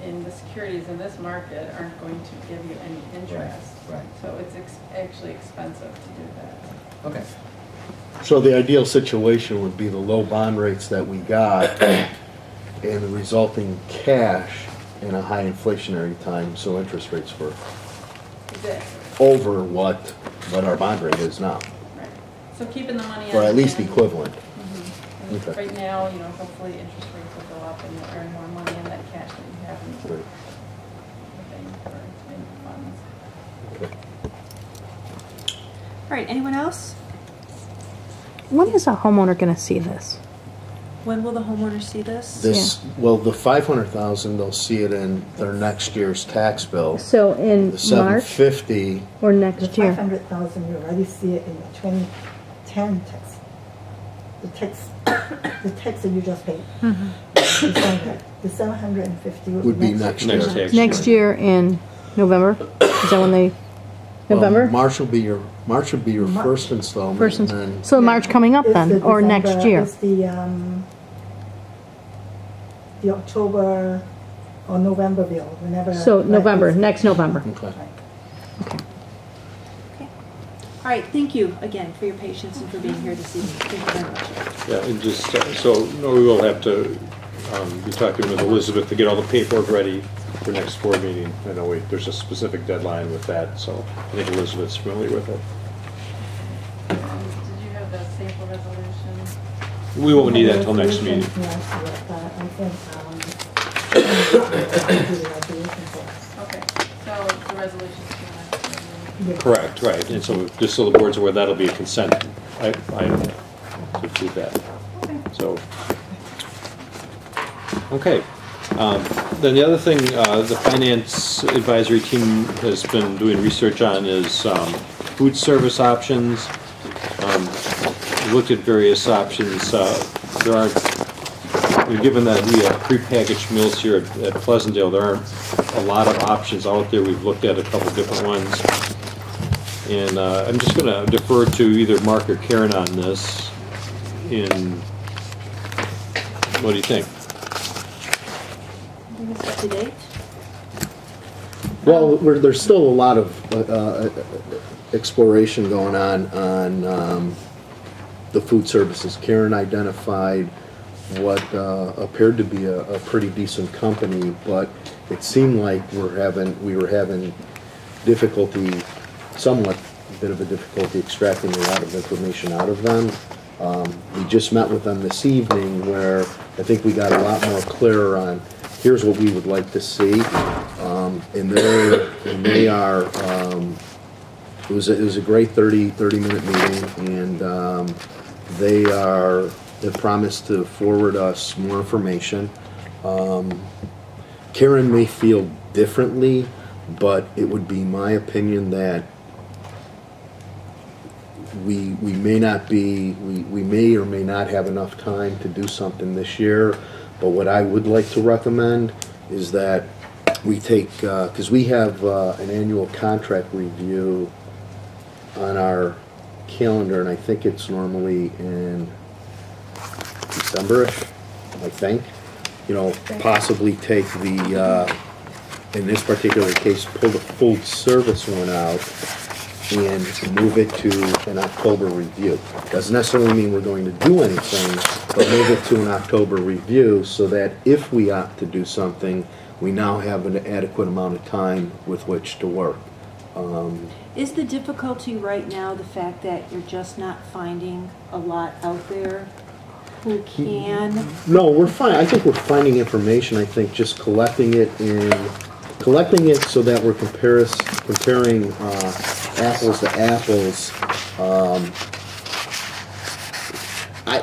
and the securities in this market aren't going to give you any interest. Right. So it's actually expensive to do that. Okay. So the ideal situation would be the low bond rates that we got and the resulting cash in a high inflationary time, so interest rates were Exactly. over what our bond rate is now, Right. So keeping the money or on at least hand. equivalent. Mm-hmm. Okay. Right now, you know, hopefully interest rates will go up and you'll earn more money on that cash that you have in the Right. bank or in funds. Okay. All right, anyone else? When is a homeowner going to see this? When will the homeowner see this? This, well, the 500,000, they'll see it in their next year's tax bill. So in The March 750, or The next year? 500,000, you already see it in the 2010 tax. The tax that you just paid. December. The 750 would be next year. Next tax Next year in November? Is that when they, November? Well, March would be your first installment. First, and then so March coming up It's then, the or next December- year? It's the October or November bill, whenever. So November, next November. Okay. Okay. Okay. All right, thank you again for your patience and for being here this evening. Thank you very much. Yeah, and just, so, no, we will have to be talking with Elizabeth to get all the paperwork ready for next board meeting. I know there's a specific deadline with that, so I think Elizabeth's familiar with it. Did you have the sample resolution? We won't need that until next meeting. Yes, but I think, Okay, so the resolution's going to Correct, right, and so, just so the board's aware, that'll be a consent item to do that. Okay. So, okay. Then the other thing the finance advisory team has been doing research on is food service options. We looked at various options. There aren't, given that we have prepackaged meals here at Pleasantdale, there aren't a lot of options out there. We've looked at a couple different ones. And I'm just going to defer to either Mark or Karen on this. What do you think? I think it's up to date. Well, there's still a lot of exploration going on the food services. Karen identified what appeared to be a pretty decent company, but it seemed like we were having difficulty, somewhat a bit of a difficulty extracting a lot of information out of them. We just met with them this evening, where I think we got a lot more clear on here's what we would like to see, and they are. It was a great 30-minute meeting, and they have promised to forward us more information. Karen may feel differently, but it would be my opinion that we may or may not have enough time to do something this year. But what I would like to recommend is that we take, because we have an annual contract review on our calendar, and I think it's normally in December-ish, I think. You know, possibly take the, in this particular case, pull the full service one out and move it to an October review. Doesn't necessarily mean we're going to do anything, but move it to an October review so that if we opt to do something, we now have an adequate amount of time with which to work. Is the difficulty right now the fact that you're just not finding a lot out there who can? No, we're fine. I think we're finding information. I think just collecting it so that we're comparing apples to apples.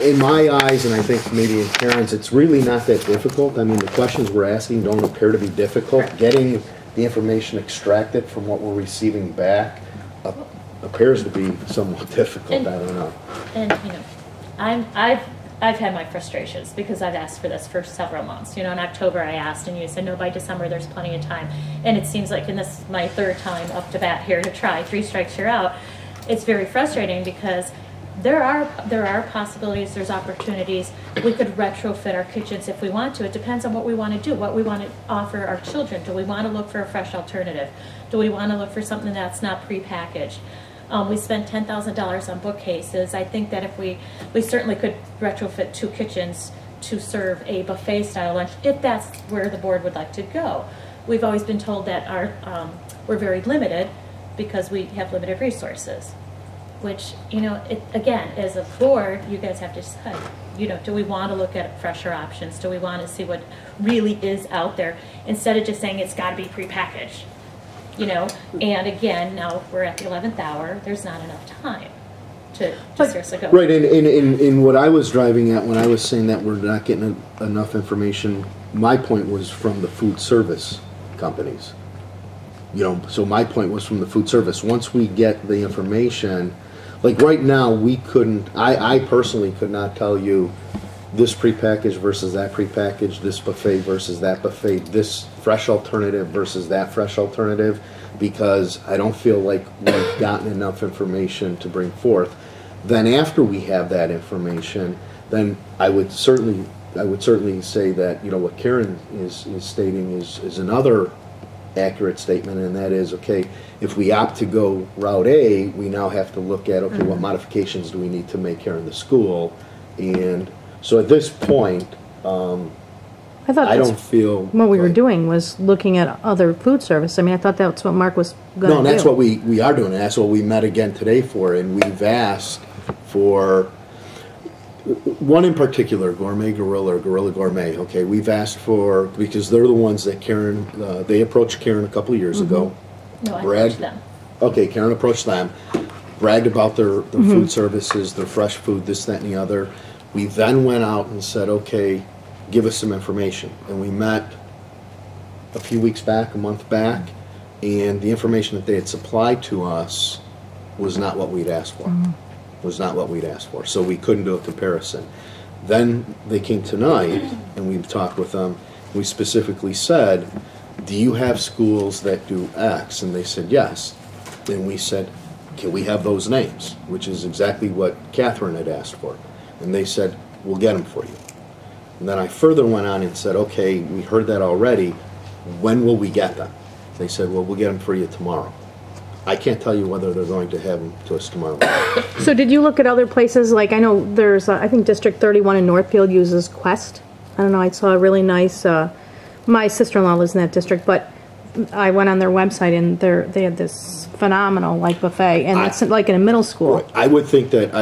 In my eyes, and I think maybe in Karen's, it's really not that difficult. I mean, the questions we're asking don't appear to be difficult. Getting the information extracted from what we're receiving back appears to be somewhat difficult. I don't know. And you know, I've had my frustrations because I've asked for this for several months. You know, in October I asked, and you said no, by December there's plenty of time. And it seems like, and this is my third time up to bat here to try 3 strikes you're out. It's very frustrating because there are possibilities, there's opportunities. We could retrofit our kitchens if we want to. It depends on what we want to do, what we want to offer our children. Do we want to look for a fresh alternative? Do we want to look for something that's not prepackaged? We spent $10,000 on bookcases. I think that if we certainly could retrofit 2 kitchens to serve a buffet style lunch, if that's where the board would like to go. We've always been told that we're very limited because we have limited resources, which, you know, again, as a board, you guys have to decide, you know, do we want to look at fresher options? Do we want to see what really is out there instead of just saying it's got to be prepackaged, you know? And again, now we're at the 11th hour, there's not enough time to seriously go. Right, and what I was driving at when I was saying that we're not getting enough information, my point was from the food service companies. You know, so my point was from the food service. Once we get the information, like right now, we couldn't, I personally could not tell you this prepackaged versus that prepackaged, this buffet versus that buffet, this fresh alternative versus that fresh alternative, because I don't feel like we've gotten enough information to bring forth. Then after we have that information, then I would certainly say that, you know, what Karen is stating is another accurate statement, and that is, okay, if we opt to go route A, we now have to look at, okay, what modifications do we need to make here in the school? And so at this point, I thought I that's don't feel what we were like- doing was looking at other food service. I mean, I thought that's what Mark was going to do. No, and that's what we are doing, and that's what we met again today for, and we've asked for one in particular, Gourmet Gorilla or Gorilla Gourmet. Okay, we've asked for, because they're the ones that Karen, they approached Karen a couple of years ago. No, I Brad- approached them. Okay, Karen approached them, bragged about their food services, their fresh food, this, that, and the other. We then went out and said, okay, give us some information. And we met a few weeks back, a month back, and the information that they had supplied to us was not what we'd asked for. Was not what we'd asked for. So we couldn't do a comparison. Then they came tonight, and we talked with them. We specifically said, do you have schools that do X? And they said, yes. And we said, can we have those names? Which is exactly what Catherine had asked for. And they said, we'll get them for you. And then I further went on and said, okay, we heard that already. When will we get them? They said, well, we'll get them for you tomorrow. I can't tell you whether they're going to have them to us tomorrow. So did you look at other places? Like, I know there's, I think District 31 in Northfield uses Quest. I don't know, I saw a really nice, my sister-in-law lives in that district, but I went on their website and they had this phenomenal, like, buffet, and it's like in a middle school. Right. I would think that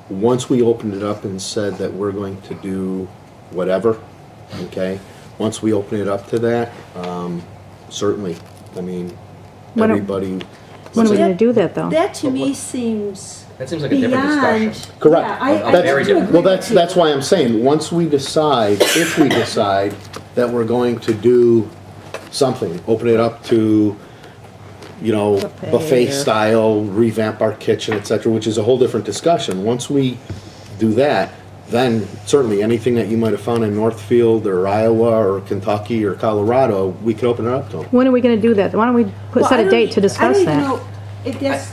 once we opened it up and said that we're going to do whatever, okay, once we open it up to that, certainly, I mean, When are- everybody. When are we going to do that, though? That to me seems That seems like a different beyond. discussion. Correct. Yeah, I That's- very do different. agree Well, with you. that's why I'm saying, once we decide, if we decide that we're going to do something, open it up to, you know, buffet style, revamp our kitchen, et cetera, which is a whole different discussion. Once we do that, then certainly anything that you might have found in Northfield or Iowa or Kentucky or Colorado, we could open it up to them. When are we going to do that? Why don't we set a date to I discuss don't that? know if that's,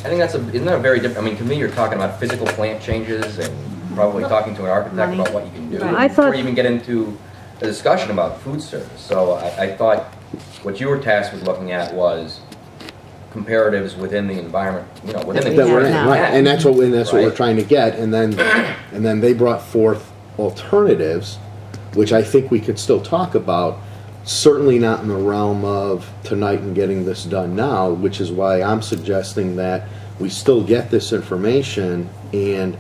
I think isn't that a very different, I mean, to me, you're talking about physical plant changes and probably talking to an architect about what you can do. I thought- Before you even get into a discussion about food service. So I thought what you were tasked with looking at was comparatives within the environment, you know, within the. That we're in, now. right, and that's what we're Right. trying to get, and then they brought forth alternatives, which I think we could still talk about, certainly not in the realm of tonight and getting this done now, which is why I'm suggesting that we still get this information and,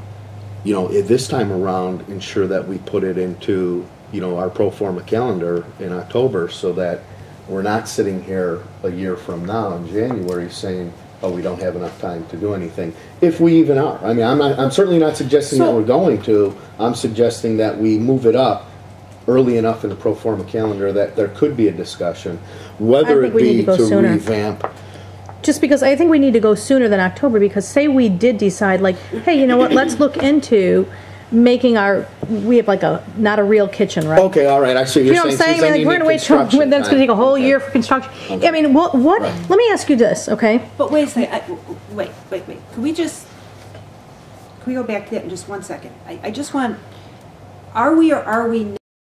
you know, this time around, ensure that we put it into, you know, our pro forma calendar in October, so that we're not sitting here a year from now in January saying, oh, we don't have enough time to do anything. If we even are. I mean, I'm certainly not suggesting that we're going to. I'm suggesting that we move it up early enough in the pro forma calendar that there could be a discussion, whether I think it we need be to go to sooner. revamp. Just because I think we need to go sooner than October, because say we did decide, like, hey, you know what, let's look into making we have like not a real kitchen, right? Okay, all right, I see what You you're know what I'm saying. saying? I mean, like, we're going to wait till, Construction then it's going to take a time. whole Okay. year for construction. Okay. I mean, what, Right. let me ask you this, okay? but wait a second, wait. Can we go back to that in just 1 second? I just want, are we or are we